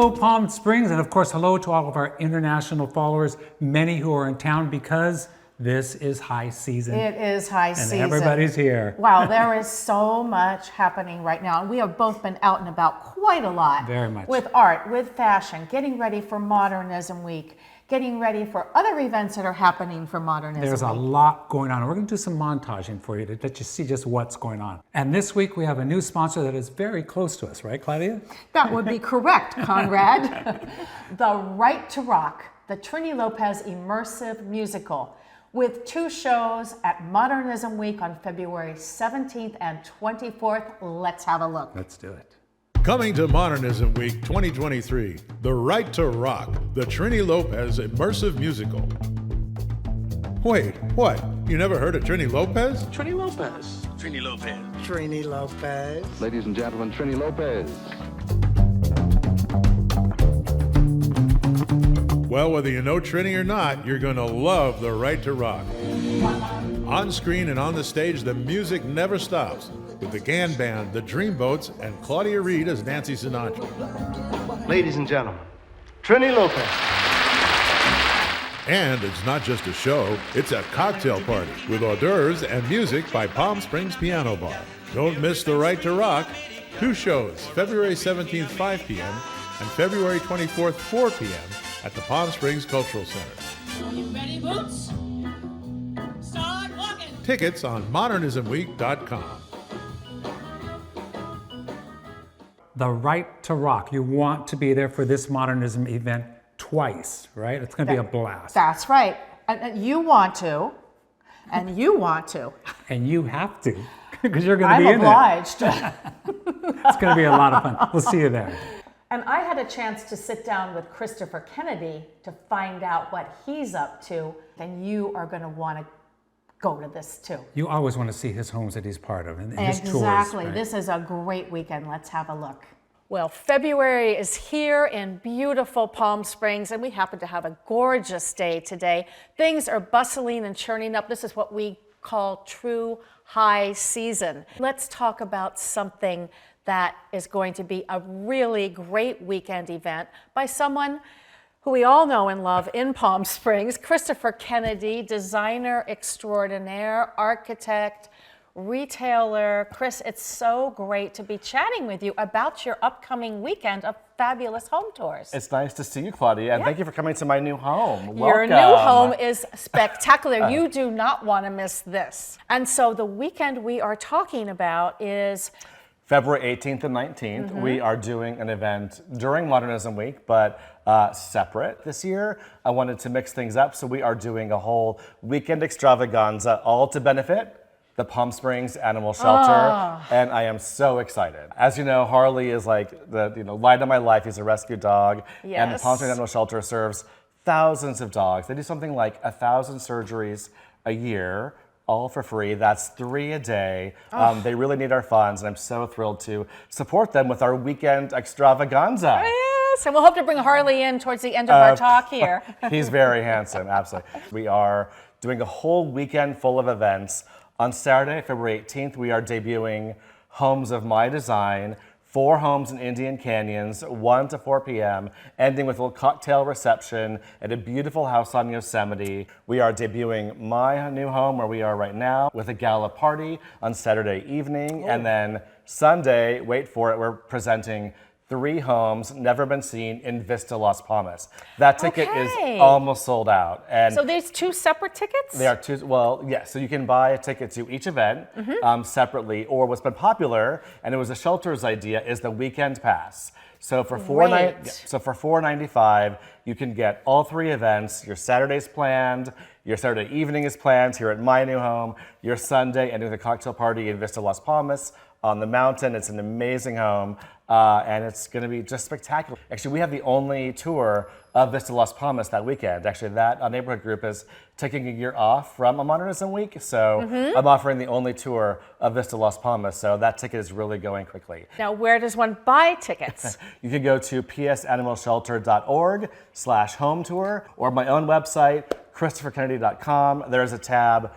Hello, Palm Springs, and of course, hello to all of our international followers, many who are in town because this is high season. It is high season. And everybody's here. Wow, there is so much happening right now. We have both been out and about quite a lot. Very much. With art, with fashion, getting ready for Modernism Week, getting ready for other events that are happening for Modernism There's Week. a lot going on. We're going to do some montaging for you to let you see just what's going on. And this week we have a new sponsor that is very close to us, right, Claudia? That would be correct, Conrad. The Right to Rock, the Trini Lopez immersive musical, with 2 shows at Modernism Week on February 17th and 24th. Let's have a look. Let's do it. Coming to Modernism Week 2023, The Right to Rock, the Trini Lopez immersive musical. Wait, what? You never heard of Trini Lopez? Trini Lopez. Trini Lopez. Trini Lopez. Ladies and gentlemen, Trini Lopez. Well, whether you know Trini or not, you're going to love The Right to Rock. On screen and on the stage, the music never stops, with the Gann Band, the Dreamboats, and Claudia Reed as Nancy Sinatra. Ladies and gentlemen, Trini Lopez. And it's not just a show, it's a cocktail party with hors d'oeuvres and music by Palm Springs Piano Bar. Don't miss The Right to Rock. 2 shows, February 17th, 5 p.m. and February 24th, 4 p.m. at the Palm Springs Cultural Center. You ready, Boots? Start walking. Tickets on modernismweek.com. The Right to Rock. You want to be there for this modernism event twice, right? It's going to be a blast. That's right. And you want to, and you want to. And you have to, because you're going to be in obliged. there. It's going to be a lot of fun. We'll see you there. And I had a chance to sit down with Christopher Kennedy to find out what he's up to. And you are going to want to go to this too. You always want to see his homes that he's part of and his tours. Exactly. Right? This is a great weekend. Let's have a look. Well, February is here in beautiful Palm Springs, and we happen to have a gorgeous day today. Things are bustling and churning up. This is what we call true high season. Let's talk about something that is going to be a really great weekend event by someone who we all know and love in Palm Springs, Christopher Kennedy, designer extraordinaire, architect, retailer. Chris, it's so great to be chatting with you about your upcoming weekend of fabulous home tours. It's nice to see you, Claudia, and thank you for coming to my new home. Your Welcome. new home is spectacular. You do not want to miss this. And so the weekend we are talking about is February 18th and 19th. We are doing an event during Modernism Week, but separate this year. I wanted to mix things up, so we are doing a whole weekend extravaganza, all to benefit the Palm Springs Animal Shelter, and I am so excited. As you know, Harley is like the light of my life. He's a rescue dog, and the Palm Springs Animal Shelter serves thousands of dogs. They do something like 1,000 surgeries a year, all for free. That's 3 a day. They really need our funds, and I'm so thrilled to support them with our weekend extravaganza. yes, and we'll hope to bring Harley in towards the end of our talk here. He's very handsome, absolutely. We are doing a whole weekend full of events. On Saturday, February 18th, we are debuting Homes of My Design, 4 homes in Indian Canyons, 1 to 4 p.m., ending with a little cocktail reception at a beautiful house on Yosemite. We are debuting my new home, where we are right now, with a gala party on Saturday evening. And then Sunday, wait for it, we're presenting 3 homes never been seen in Vista Las Palmas. That ticket is almost sold out. And so there's 2 separate tickets? They are 2, well, yes. So you can buy a ticket to each event separately, or what's been popular, and it was a shelter's idea, is the weekend pass. So for $4.95, you can get all 3 events. Your Saturday's planned, your Saturday evening is planned here at my new home, your Sunday ending with a cocktail party in Vista Las Palmas on the mountain. It's an amazing home. And it's going to be just spectacular. Actually, we have the only tour of Vista Las Palmas that weekend. Actually, that neighborhood group is taking a year off from a Modernism Week, so I'm offering the only tour of Vista Las Palmas, so that ticket is really going quickly. Now, where does one buy tickets? You can go to psanimalshelter.org/home tour, or my own website, christopherkennedy.com. There's a tab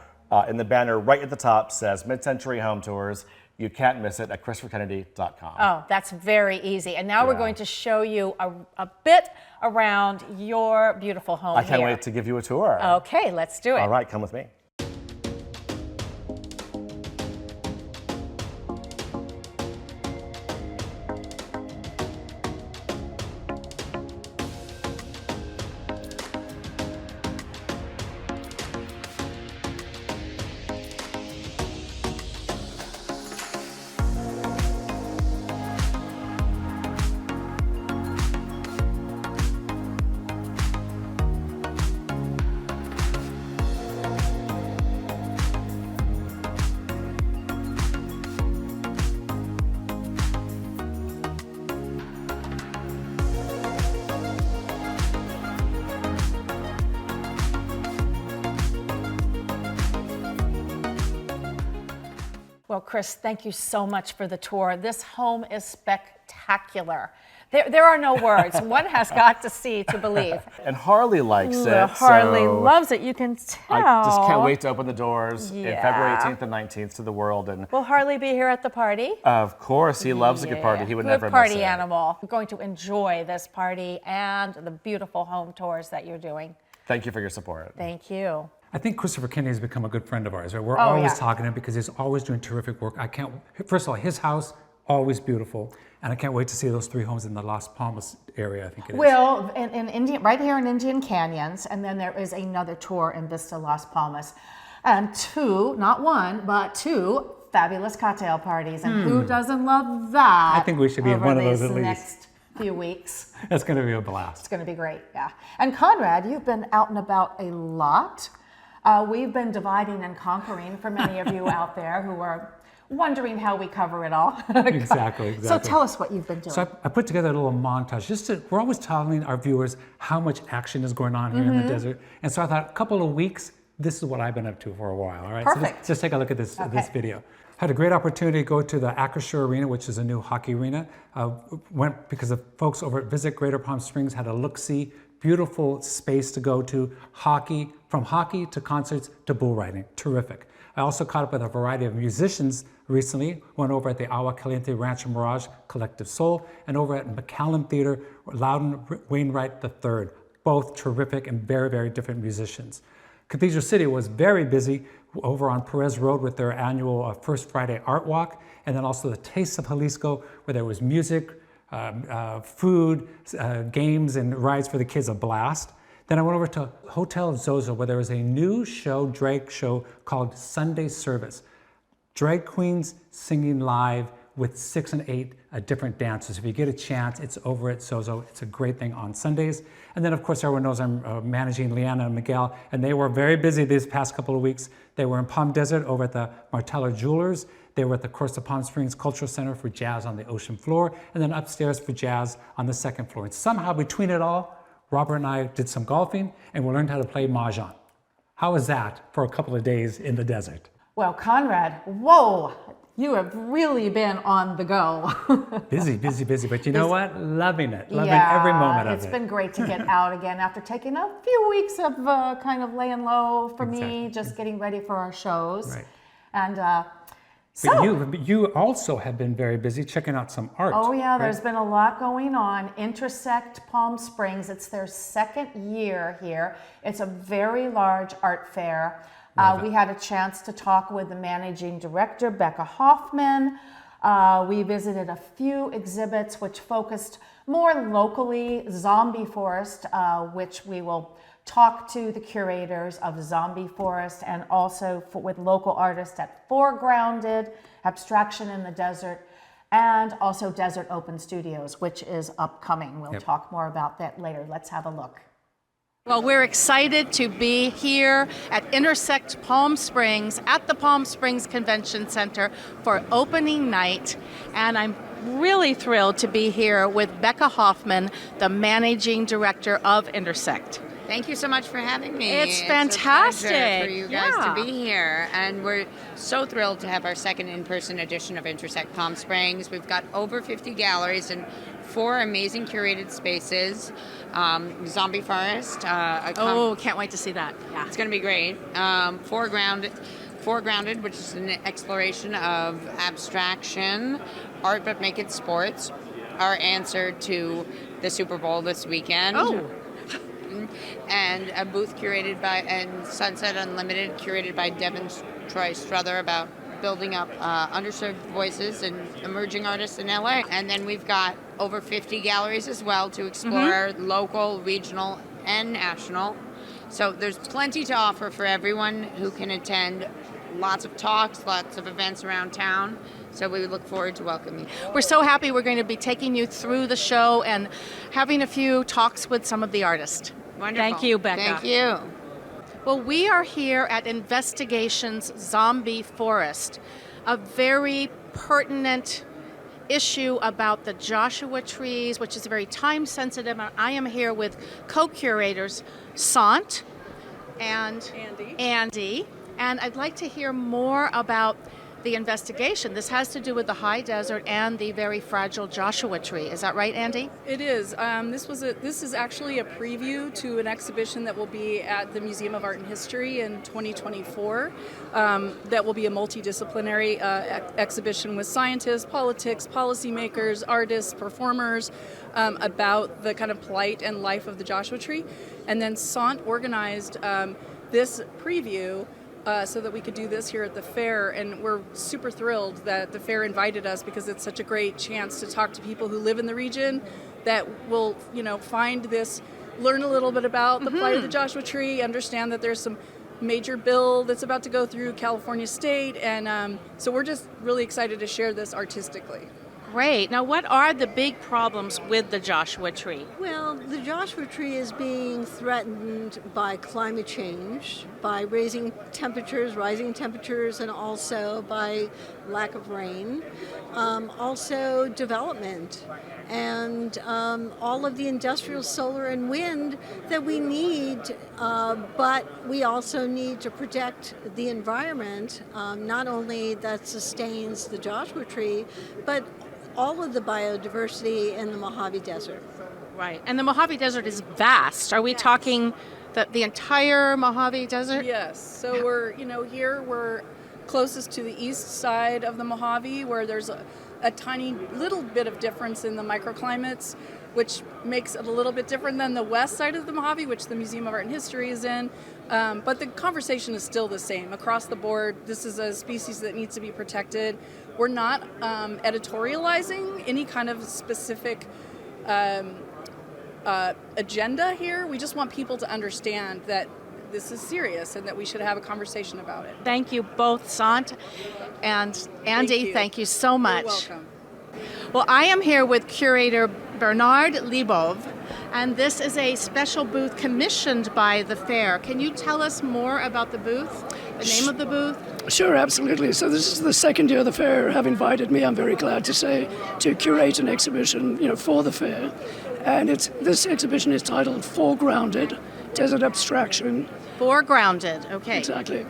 in the banner right at the top says Mid-Century Home Tours. You can't miss it at ChristopherKennedy.com. Oh, that's very easy. And now we're going to show you a bit around your beautiful home I can't here. wait to give you a tour. Okay, let's do it. All right, come with me. Well, Chris, thank you so much for the tour. This home is spectacular. There are no words. One has got to see to believe. And Harley likes Ooh, it. Harley so loves it. You can tell. I just can't wait to open the doors in Yeah. February 18th and 19th to the world. And Will Harley be here at the party? of course, he loves a good party. He would Good never party miss it. animal. We're going to enjoy this party and the beautiful home tours that you're doing. Thank you for your support. Thank you. I think Christopher Kennedy has become a good friend of ours. Right? We're Oh, always yeah. talking to him because he's always doing terrific work. First of all, his house, always beautiful. And I can't wait to see those 3 homes in the Las Palmas area, I think it is. Well, in Indian, right here in Indian Canyons, and then there is another tour in Vista Las Palmas. And 2, not 1, but 2 fabulous cocktail parties. And who doesn't love that? I think we should be in over one of those these at least. next few weeks. That's going to be a blast. It's going to be great, yeah. And Conrad, you've been out and about a lot. We've been dividing and conquering for many of you out there who are wondering how we cover it all. Exactly. So tell us what you've been doing. So I put together a little montage. We're always telling our viewers how much action is going on here in the desert. And so I thought a couple of weeks, this is what I've been up to for a while. All right. Perfect. So just take a look at this Okay. video. Had a great opportunity to go to the Acrisure Arena, which is a new hockey arena. Went because the folks over at Visit Greater Palm Springs had a look-see, beautiful space to go to. From hockey to concerts to bull riding. Terrific. I also caught up with a variety of musicians recently. Went over at the Agua Caliente Rancho Mirage Collective Soul and over at McCallum Theater, Loudon Wainwright III. Both terrific and very, very different musicians. Cathedral City was very busy over on Perez Road with their annual First Friday Art Walk, and then also the Taste of Jalisco, where there was music, food, games, and rides for the kids, a blast. Then I went over to Hotel Zozo, where there was a new drag show called Sunday Service. Drag queens singing live with 6 and 8 different dancers. If you get a chance, it's over at Zozo. It's a great thing on Sundays. And then, of course, everyone knows I'm managing Leanna and Miguel, and they were very busy these past couple of weeks. They were in Palm Desert over at the Martella Jewelers. They were at the Costa Palm Springs Cultural Center for jazz on the ocean floor, and then upstairs for jazz on the 2nd floor. And somehow between it all, Robert and I did some golfing, and we learned how to play mahjong. How was that for a couple of days in the desert? Well, Conrad, whoa, you have really been on the go. Busy, but you know what? Loving it. Loving every moment of it. It's been great to get out again after taking a few weeks of kind of laying low for me, just getting ready for our shows. Right. And But you also have been very busy checking out some art. oh yeah, right? there's been a lot going on. Intersect Palm Springs, it's their 2nd year here. It's a very large art fair. We had a chance to talk with the managing director, Becca Hoffman. We visited a few exhibits which focused more locally, Zombie Forest, which we will talk to the curators of Zombie Forest and also with local artists at Foregrounded, Abstraction in the Desert, and also Desert Open Studios, which is upcoming. We'll talk more about that later. Let's have a look. Well, we're excited to be here at Intersect Palm Springs at the Palm Springs Convention Center for opening night. And I'm really thrilled to be here with Becca Hoffman, the managing director of Intersect. Thank you so much for having me. It's fantastic. A pleasure for you guys Yeah. to be here. And we're so thrilled to have our 2nd in-person edition of Intersect Palm Springs. We've got over 50 galleries and 4 amazing curated spaces. Zombie Forest. Oh, can't wait to see that. Yeah. It's going to be great. Foregrounded. Foregrounded, which is an exploration of abstraction, art but make it sports. Our answer to the Super Bowl this weekend. Oh. And a booth curated by, and Sunset Unlimited curated by Devin Troy Struther about building up underserved voices and emerging artists in LA. And then we've got over 50 galleries as well to explore local, regional, and national. So there's plenty to offer for everyone who can attend. Lots of talks, lots of events around town. So we look forward to welcoming you. We're so happy we're going to be taking you through the show and having a few talks with some of the artists. Wonderful. Thank you, Becca. Thank you. Well, we are here at Investigation's Zombie Forest, a very pertinent issue about the Joshua trees, which is very time sensitive. I am here with co-curators Sant and Andy. And I'd like to hear more about the investigation. This has to do with the high desert and the very fragile Joshua tree. Is that right, Andy? It is. This is actually a preview to an exhibition that will be at the Museum of Art and History in 2024. That will be a multidisciplinary exhibition with scientists, politics, policymakers, artists, performers about the kind of plight and life of the Joshua tree. And then Sant organized this preview so that we could do this here at the fair, and we're super thrilled that the fair invited us because it's such a great chance to talk to people who live in the region that will, find this, learn a little bit about the plight of the Joshua tree, understand that there's some major bill that's about to go through California State, and so we're just really excited to share this artistically. Great. Now, what are the big problems with the Joshua tree? Well, the Joshua tree is being threatened by climate change, by rising temperatures, and also by lack of rain. Also development and all of the industrial solar and wind that we need, but we also need to protect the environment, not only that sustains the Joshua tree, but all of the biodiversity in the Mojave Desert. Right. And the Mojave Desert is vast. Are we talking the entire Mojave Desert? Yes. So we're, here we're closest to the east side of the Mojave, where there's a tiny little bit of difference in the microclimates, which makes it a little bit different than the west side of the Mojave, which the Museum of Art and History is in. But the conversation is still the same. Across the board, this is a species that needs to be protected. We're not editorializing any kind of specific agenda here. We just want people to understand that this is serious and that we should have a conversation about it. Thank you both, Sant and Andy. Thank you so much. You're welcome. Well, I am here with curator Bernard Libov, and this is a special booth commissioned by the fair. Can you tell us more about the booth, the name of the booth? Sure, absolutely. So this is the second year the fair have invited me, I'm very glad to say, to curate an exhibition, for the fair. And this exhibition is titled Foregrounded, Desert Abstraction. Foregrounded, okay. Exactly.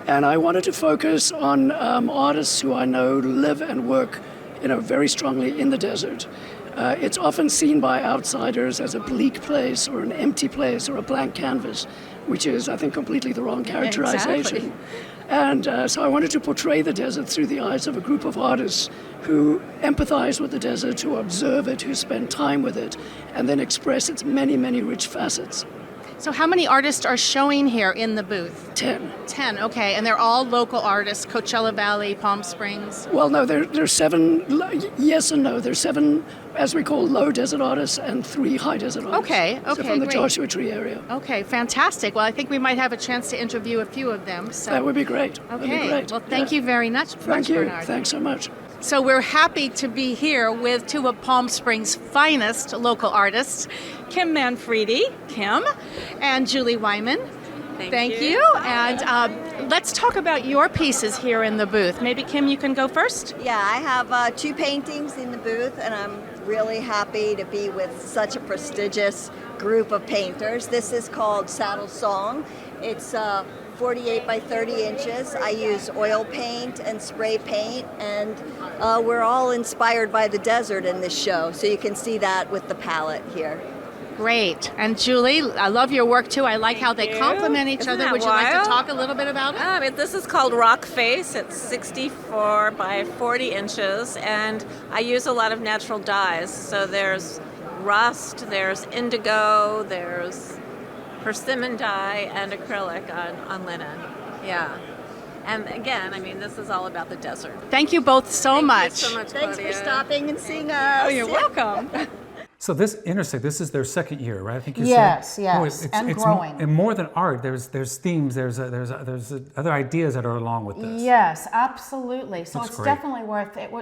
And I wanted to focus on artists who I know live and work, very strongly in the desert. It's often seen by outsiders as a bleak place or an empty place or a blank canvas, which is, I think, completely the wrong characterization. Exactly. And so I wanted to portray the desert through the eyes of a group of artists who empathize with the desert, who observe it, who spend time with it, and then express its many, many rich facets. So how many artists are showing here in the booth? 10. 10, okay. And they're all local artists, Coachella Valley, Palm Springs? Well, no, there's 7, yes and no. There's 7, as we call, low desert artists and 3 high desert artists. Okay, so from the great. Joshua Tree area. Okay, fantastic. Well, I think we might have a chance to interview a few of them. So. That would be great. Okay, That'd be great. Well, thank you very much, Thank you. Bernard. Thanks so much. So we're happy to be here with 2 of Palm Springs' finest local artists, Kim Manfredi, Kim, and Julie Wyman. Thank you. And let's talk about your pieces here in the booth. Maybe, Kim, you can go first? Yeah, I have 2 paintings in the booth, and I'm really happy to be with such a prestigious group of painters. This is called Saddle Song. It's 48 by 30 inches. I use oil paint and spray paint, and we're all inspired by the desert in this show, so you can see that with the palette here. Great. And Julie, I love your work too. I like how they complement each Isn't other. that Would you like wild? to talk a little bit about it? This is called Rock Face. It's 64 by 40 inches, and I use a lot of natural dyes. So there's rust, there's indigo, there's persimmon dye, and acrylic on linen. Yeah. And again, I mean, this is all about the desert. Thank you both so much. Thank you so much, Thanks Claudia. for stopping and seeing us. Oh, you're welcome. So this Intersect, this is their second year, right? I think you Yes, said. yes, and growing. And more than art, there's themes, there's other ideas that are along with this. Yes, absolutely. So That's it's great. definitely worth it.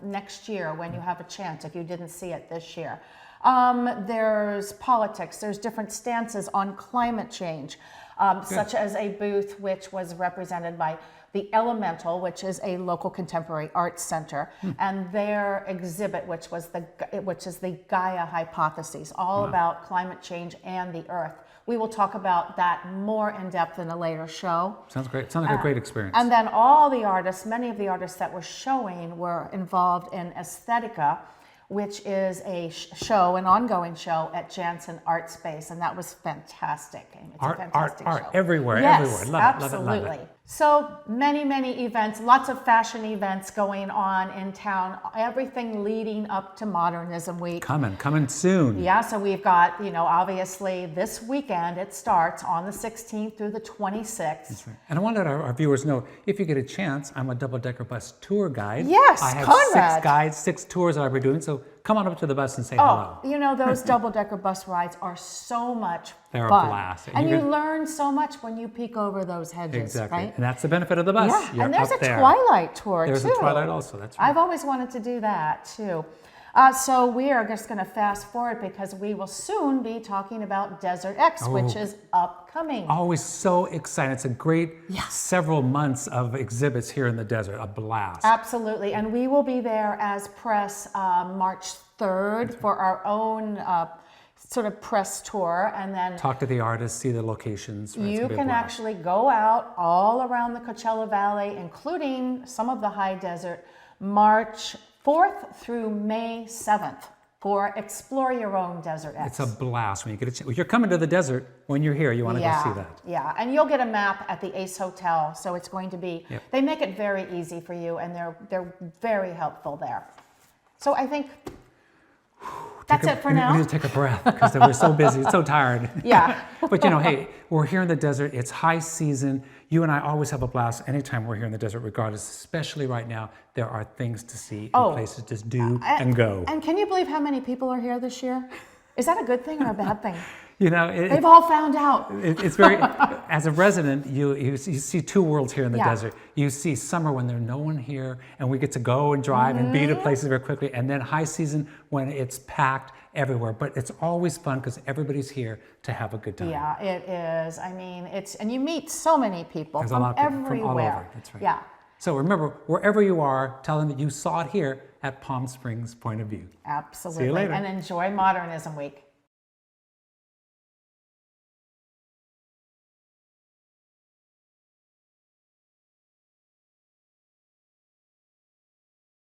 Next year when you have a chance, if you didn't see it this year. There's politics. There's different stances on climate change, such as a booth which was represented by the Elemental, which is a local contemporary arts center, and their exhibit, which is the Gaia hypothesis, all about climate change and the Earth. We will talk about that more in depth in a later show. Sounds great. Sounds like a great experience. And then all the artists, many of the artists that were showing were involved in Aesthetica, which is a show, an ongoing show at Jansen Art Space, and that was fantastic. It's a fantastic show. Art, everywhere, yes, everywhere. Love absolutely. it, love it. So many events, lots of fashion events going on in town, everything leading up to Modernism Week. Coming soon. Yeah, so we've got, obviously this weekend, it starts on the 16th through the 26th. That's right. And I want to let our viewers know, if you get a chance, I'm a double-decker bus tour guide. Yes, I have Conrad. 6 guides, 6 tours that I'll be doing, so come on up to the bus and say hello. Those double-decker bus rides are so much They're a fun. blast. And you learn so much when you peek over those hedges, Exactly. right? And that's the benefit of the bus. Yeah, You're and there's up a there. Twilight tour, There's too. a Twilight also, that's right. I've always wanted to do that, too. So we are just going to fast forward because we will soon be talking about Desert X, which is upcoming. Always so excited. It's a great several months of exhibits here in the desert. A blast. Absolutely. And we will be there as press March 3rd for our own sort of press tour, and then talk to the artists, see the locations. Right? You can actually go out all around the Coachella Valley, including some of the high desert, March 4th through May 7th for Explore Your Own Desert X. It's a blast when you get a chance. If you're coming to the desert, when you're here, you want to go see that. Yeah, and you'll get a map at the Ace Hotel, so it's going to be, they make it very easy for you, and they're very helpful there. So I think that's it for now. We need to take a breath because we're so busy, so tired. Yeah. But hey, we're here in the desert. It's high season. You and I always have a blast anytime we're here in the desert, regardless, especially right now. There are things to see and places to do and go. And can you believe how many people are here this year? Is that a good thing or a bad thing? They've all found out. It's very, as a resident, you see 2 worlds here in the desert. You see summer when there's no one here and we get to go and drive and be to places very quickly. And then high season when it's packed everywhere. But it's always fun because everybody's here to have a good time. Yeah, it is. I mean, and you meet so many people There's from a lot of people everywhere. from all over. That's right. Yeah. So remember, wherever you are, tell them that you saw it here at Palm Springs Point of View. Absolutely. See you later. And enjoy Modernism Week.